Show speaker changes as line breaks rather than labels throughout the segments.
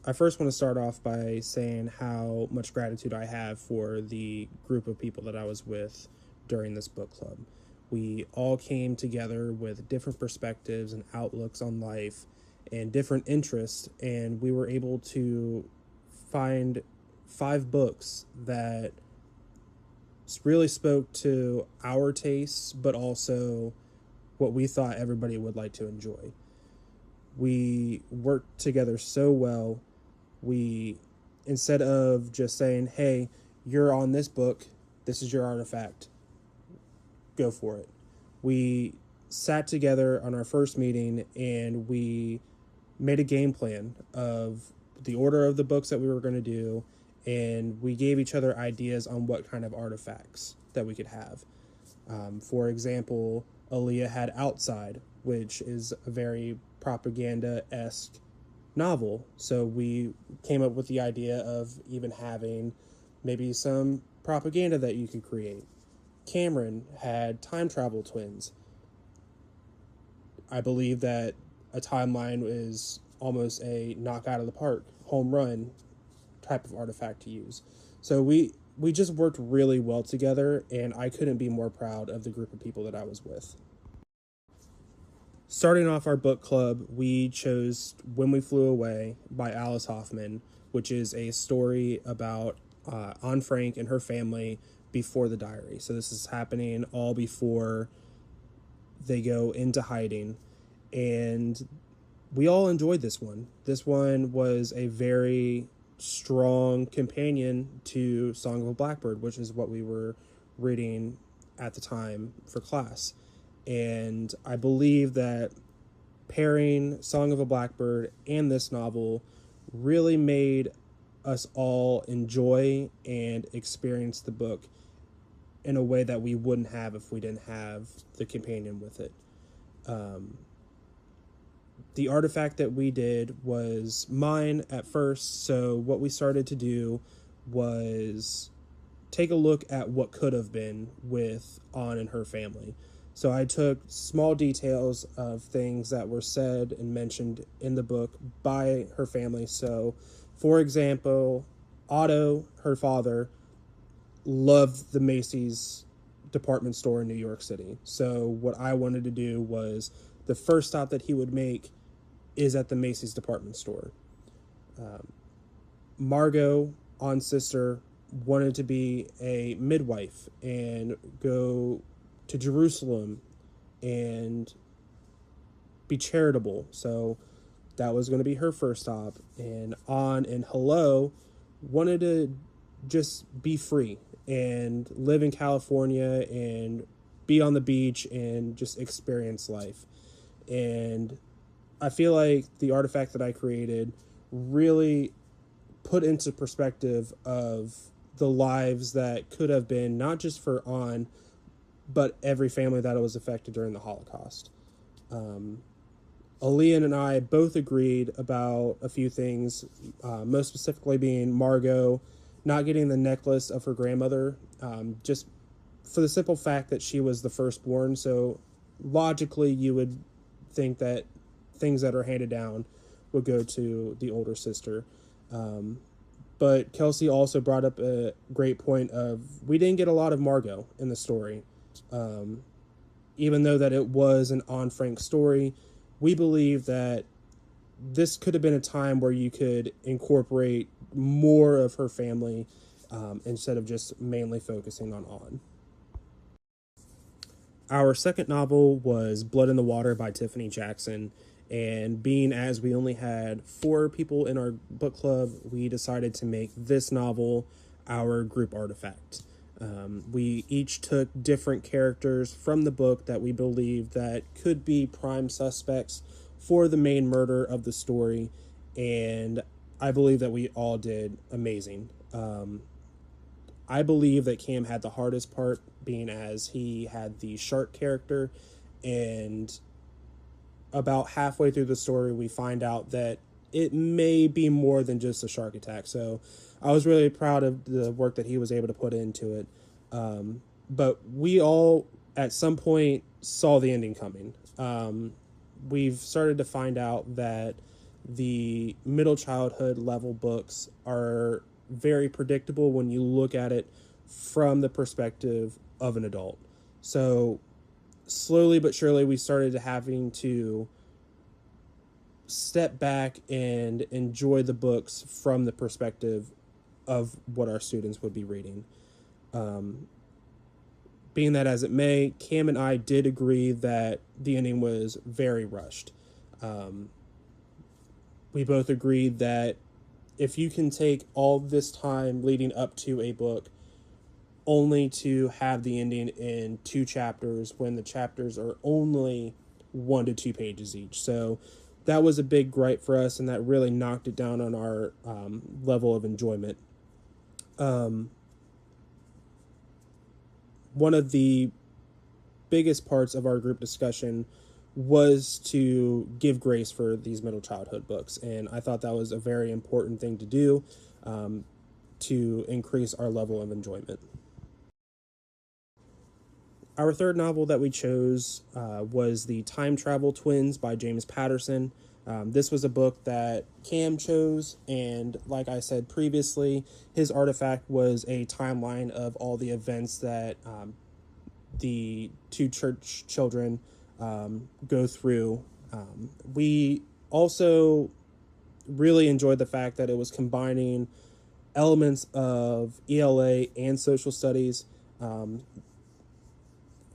I first want to start off by saying how much gratitude I have for the group of people that I was with during this book club. We all came together with different perspectives and outlooks on life and different interests, and we were able to find 5 books that really spoke to our tastes, but also what we thought everybody would like to enjoy. We worked together so well. We, instead of just saying, hey, you're on this book, this is your artifact, go for it. We sat together on our first meeting and we made a game plan of the order of the books that we were going to do, and we gave each other ideas on what kind of artifacts that we could have. For example, Aaliyah had Outside, which is a very propaganda-esque novel. So we came up with the idea of even having maybe some propaganda that you could create. Cameron had Time Travel Twins. I believe that a timeline is almost a knock out of the park, home run type of artifact to use. So we just worked really well together, and I couldn't be more proud of the group of people that I was with. Starting off our book club, we chose When We Flew Away by Alice Hoffman, which is a story about Anne Frank and her family before the diary. So this is happening all before they go into hiding. And we all enjoyed this one. This one was a very strong companion to Song of a Blackbird, which is what we were reading at the time for class. And I believe that pairing Song of a Blackbird and this novel really made us all enjoy and experience the book in a way that we wouldn't have if we didn't have the companion with it. The artifact that we did was mine at first, so what we started to do was take a look at what could have been with Anne and her family. So I took small details of things that were said and mentioned in the book by her family. So, for example, Otto, her father, loved the Macy's department store in New York City. So what I wanted to do was the first stop that he would make is at the Macy's department store. Margot, Anne's sister, wanted to be a midwife and go to Jerusalem and be charitable. So that was going to be her first stop. And Anne and Hello wanted to just be free and live in California and be on the beach and just experience life. And I feel like the artifact that I created really put into perspective of the lives that could have been, not just for Anne, but every family that was affected during the Holocaust. Aaliyah and I both agreed about a few things, most specifically being Margot not getting the necklace of her grandmother, just for the simple fact that she was the firstborn. So logically, you would think that things that are handed down would go to the older sister. But Kelsey also brought up a great point of we didn't get a lot of Margot in the story. Even though that it was an Anne Frank story, we believe that this could have been a time where you could incorporate more of her family instead of just mainly focusing on Anne. Our second novel was Blood in the Water by Tiffany Jackson. And being as we only had 4 people in our book club, we decided to make this novel our group artifact. We each took different characters from the book that we believed that could be prime suspects for the main murder of the story, and I believe that we all did amazing. I believe that Cam had the hardest part, being as he had the shark character, and about halfway through the story we find out that it may be more than just a shark attack. So I was really proud of the work that he was able to put into it. But we all, at some point, saw the ending coming. We've started to find out that the middle childhood level books are very predictable when you look at it from the perspective of an adult. So slowly but surely we started having to step back and enjoy the books from the perspective of what our students would be reading. Being that as it may, Cam and I did agree that the ending was very rushed. We both agreed that if you can take all this time leading up to a book only to have the ending in 2 chapters when the chapters are only 1 to 2 pages each. So that was a big gripe for us, and that really knocked it down on our level of enjoyment. One of the biggest parts of our group discussion was to give grace for these middle childhood books, and I thought that was a very important thing to do to increase our level of enjoyment. Our third novel that we chose was The Time Travel Twins by James Patterson. This was a book that Cam chose, and like I said previously, his artifact was a timeline of all the events that the 2 church children go through. We also really enjoyed the fact that it was combining elements of ELA and social studies.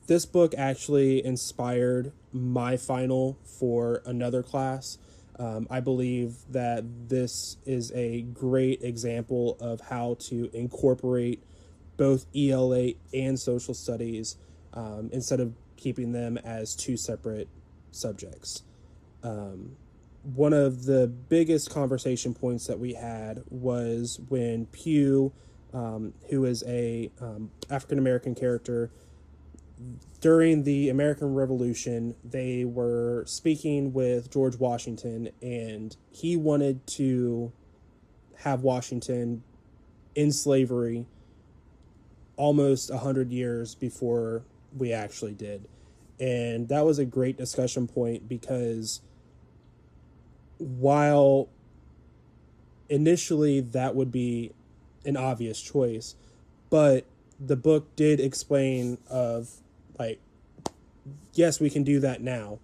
This book actually inspired my final for another class. I believe that this is a great example of how to incorporate both ELA and social studies instead of keeping them as 2 separate subjects. One of the biggest conversation points that we had was when Pew, who is a African-American character, during the American Revolution, they were speaking with George Washington, and he wanted to have Washington in slavery almost 100 years before we actually did. And that was a great discussion point because while initially that would be an obvious choice, but the book did explain of, like, yes, we can do that now,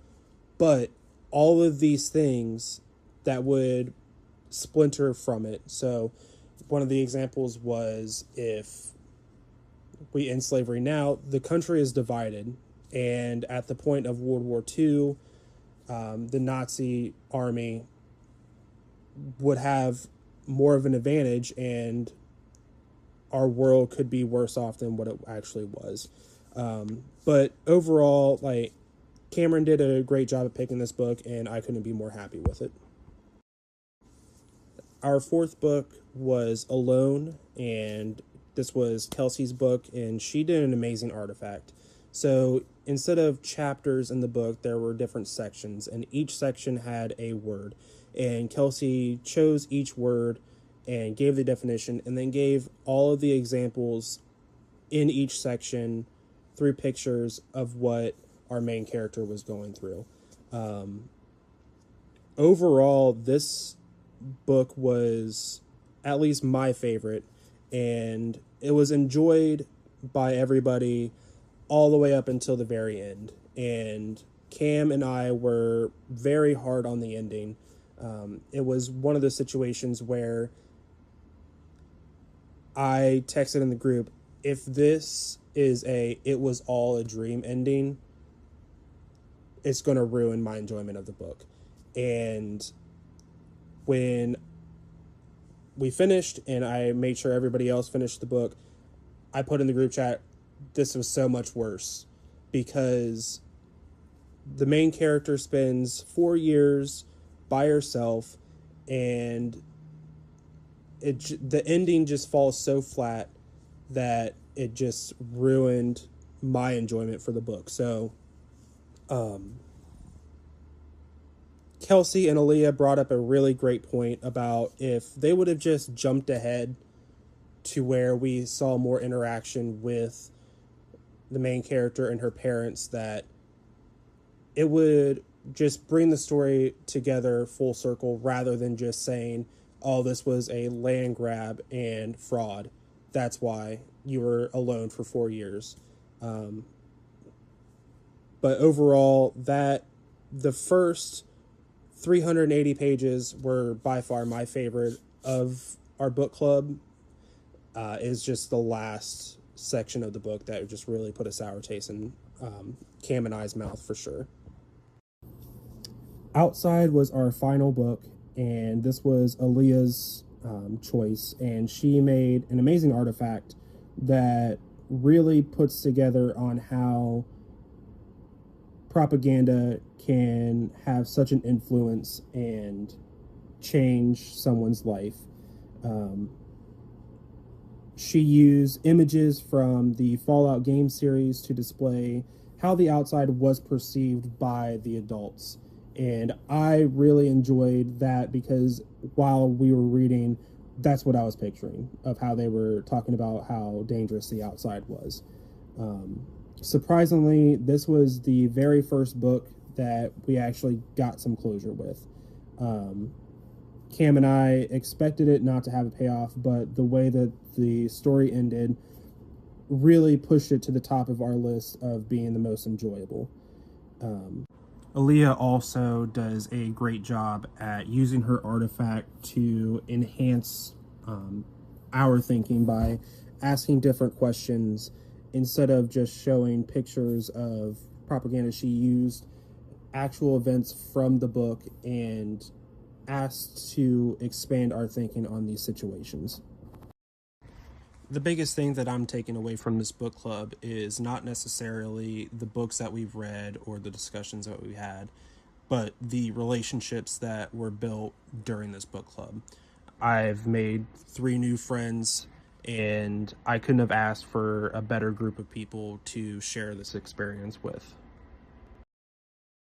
but all of these things that would splinter from it. So one of the examples was, if we end slavery now, the country is divided, and at the point of World War II, the Nazi army would have more of an advantage, and our world could be worse off than what it actually was. But overall, like, Cameron did a great job of picking this book, and I couldn't be more happy with it. Our fourth book was Alone, and this was Kelsey's book, and she did an amazing artifact. So instead of chapters in the book, there were different sections, and each section had a word. And Kelsey chose each word and gave the definition, and then gave all of the examples in each section through pictures of what our main character was going through. Overall, this book was at least my favorite, and it was enjoyed by everybody all the way up until the very end. And Cam and I were very hard on the ending. It was one of those situations where I texted in the group, if this is it was all a dream ending, it's going to ruin my enjoyment of the book. And when we finished and I made sure everybody else finished the book, I put in the group chat, this was so much worse, because the main character spends 4 years by herself, and the ending just falls so flat that it just ruined my enjoyment for the book. So Kelsey and Aaliyah brought up a really great point about if they would have just jumped ahead to where we saw more interaction with the main character and her parents, that it would just bring the story together full circle rather than just saying, oh, this was a land grab and fraud. That's why you were alone for 4 years. But overall, that the first 380 pages were by far my favorite of our book club. Is just the last section of the book that just really put a sour taste in Cam and I's mouth for sure. Outside was our final book, and this was Aaliyah's choice, and she made an amazing artifact that really puts together on how propaganda can have such an influence and change someone's life. She used images from the Fallout game series to display how the outside was perceived by the adults. And I really enjoyed that because while we were reading, that's what I was picturing of how they were talking about how dangerous the outside was. Surprisingly, this was the very first book that we actually got some closure with. Cam and I expected it not to have a payoff, but the way that the story ended really pushed it to the top of our list of being the most enjoyable. Aaliyah also does a great job at using her artifact to enhance our thinking by asking different questions. Instead of just showing pictures of propaganda, she used actual events from the book and asked to expand our thinking on these situations. The biggest thing that I'm taking away from this book club is not necessarily the books that we've read or the discussions that we had, but the relationships that were built during this book club. I've made 3 new friends, and I couldn't have asked for a better group of people to share this experience with.